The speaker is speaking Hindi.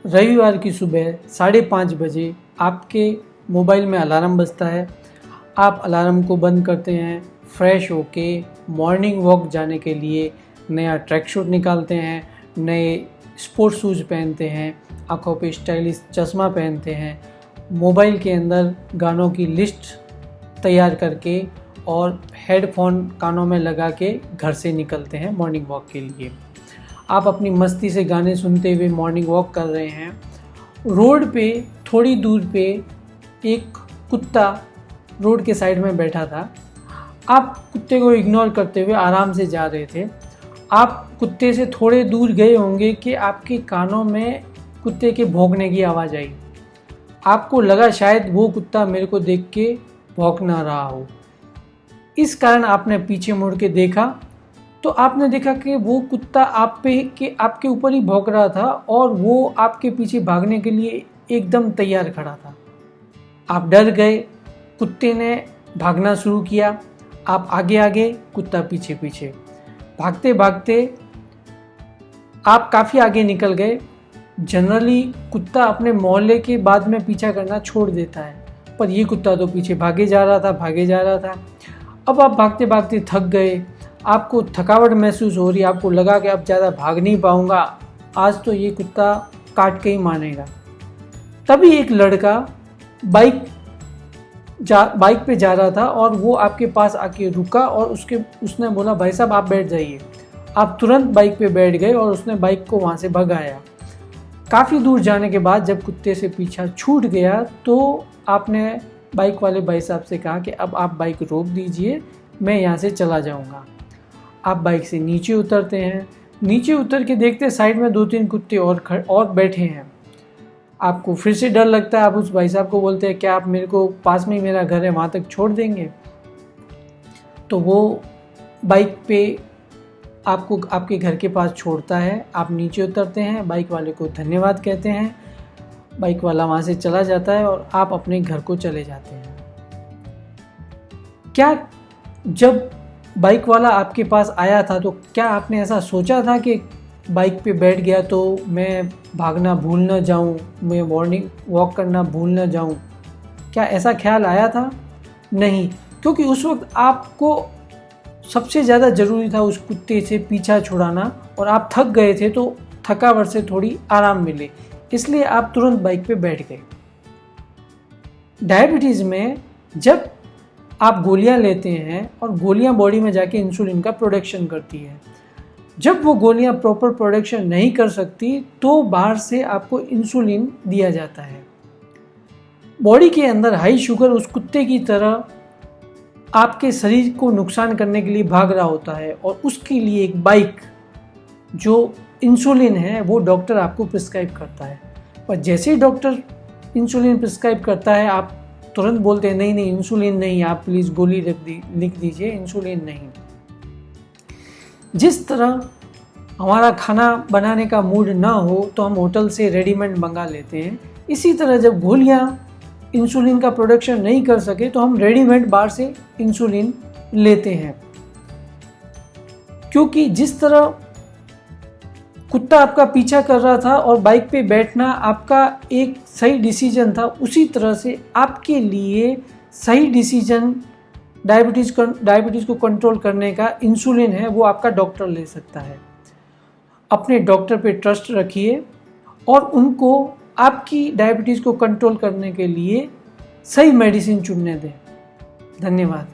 रविवार की सुबह 5:30 बजे आपके मोबाइल में अलार्म बजता है। आप अलार्म को बंद करते हैं, फ्रेश होके मॉर्निंग वॉक जाने के लिए नया ट्रैक सूट निकालते हैं, नए स्पोर्ट्स शूज़ पहनते हैं, आँखों पे स्टाइलिश चश्मा पहनते हैं, मोबाइल के अंदर गानों की लिस्ट तैयार करके और हेडफोन कानों में लगा के घर से निकलते हैं मॉर्निंग वॉक के लिए। आप अपनी मस्ती से गाने सुनते हुए मॉर्निंग वॉक कर रहे हैं। रोड पे थोड़ी दूर पे एक कुत्ता रोड के साइड में बैठा था। आप कुत्ते को इग्नोर करते हुए आराम से जा रहे थे। आप कुत्ते से थोड़े दूर गए होंगे कि आपके कानों में कुत्ते के भौंकने की आवाज़ आई। आपको लगा शायद वो कुत्ता मेरे को देख के भौंक ना रहा हो। इस कारण आपने पीछे मुड़ के देखा तो आपने देखा कि वो कुत्ता आपके ऊपर ही भौंक रहा था और वो आपके पीछे भागने के लिए एकदम तैयार खड़ा था। आप डर गए, कुत्ते ने भागना शुरू किया। आप आगे आगे, कुत्ता पीछे पीछे। भागते भागते आप काफ़ी आगे निकल गए। जनरली कुत्ता अपने मोहल्ले के बाद में पीछा करना छोड़ देता है, पर ये कुत्ता तो पीछे भागे जा रहा था। अब आप भागते भागते थक गए, आपको थकावट महसूस हो रही है, आपको लगा कि अब ज़्यादा भाग नहीं पाऊँगा, आज तो ये कुत्ता काट के ही मानेगा। तभी एक लड़का बाइक पे जा रहा था और वो आपके पास आके रुका और उसने बोला, भाई साहब आप बैठ जाइए। आप तुरंत बाइक पे बैठ गए और उसने बाइक को वहाँ से भगाया। काफ़ी दूर जाने के बाद जब कुत्ते से पीछा छूट गया तो आपने बाइक वाले भाई साहब से कहा कि अब आप बाइक रोक दीजिए, मैं यहाँ से चला जाऊँगा। आप बाइक से नीचे उतरते हैं। नीचे उतर के देखते साइड में 2-3 कुत्ते और बैठे हैं। आपको फिर से डर लगता है। आप उस भाई साहब को बोलते हैं, क्या आप मेरे को, पास में ही मेरा घर है, वहाँ तक छोड़ देंगे? तो वो बाइक पे आपको आपके घर के पास छोड़ता है। आप नीचे उतरते हैं, बाइक वाले को धन्यवाद कहते हैं, बाइक वाला वहाँ से चला जाता है और आप अपने घर को चले जाते हैं। क्या जब बाइक वाला आपके पास आया था तो क्या आपने ऐसा सोचा था कि बाइक पे बैठ गया तो मैं भागना भूल न जाऊं, मैं मॉर्निंग वॉक करना भूल न जाऊं? क्या ऐसा ख्याल आया था? नहीं, क्योंकि उस वक्त आपको सबसे ज़्यादा ज़रूरी था उस कुत्ते से पीछा छुड़ाना और आप थक गए थे तो थकावट से थोड़ी आराम मिले, इसलिए आप तुरंत बाइक पे बैठ गए। डायबिटीज़ में जब आप गोलियां लेते हैं और गोलियां बॉडी में जाके इंसुलिन का प्रोडक्शन करती है, जब वो गोलियां प्रॉपर प्रोडक्शन नहीं कर सकती तो बाहर से आपको इंसुलिन दिया जाता है। बॉडी के अंदर हाई शुगर उस कुत्ते की तरह आपके शरीर को नुकसान करने के लिए भाग रहा होता है और उसके लिए एक बाइक जो इंसुलिन है वो डॉक्टर आपको प्रिस्क्राइब करता है। पर जैसे ही डॉक्टर इंसुलिन प्रिस्क्राइब करता है आप तुरंत बोलते हैं, नहीं इंसुलिन नहीं, आप प्लीज़ गोली लिख दीजिए, इंसुलिन नहीं। जिस तरह हमारा खाना बनाने का मूड ना हो तो हम होटल से रेडीमेड मंगा लेते हैं, इसी तरह जब गोलियां इंसुलिन का प्रोडक्शन नहीं कर सके तो हम रेडीमेड बाहर से इंसुलिन लेते हैं। क्योंकि जिस तरह कुत्ता आपका पीछा कर रहा था और बाइक पे बैठना आपका एक सही डिसीजन था, उसी तरह से आपके लिए सही डिसीजन डायबिटीज़ को कंट्रोल करने का इंसुलिन है, वो आपका डॉक्टर ले सकता है। अपने डॉक्टर पे ट्रस्ट रखिए और उनको आपकी डायबिटीज़ को कंट्रोल करने के लिए सही मेडिसिन चुनने दें। धन्यवाद।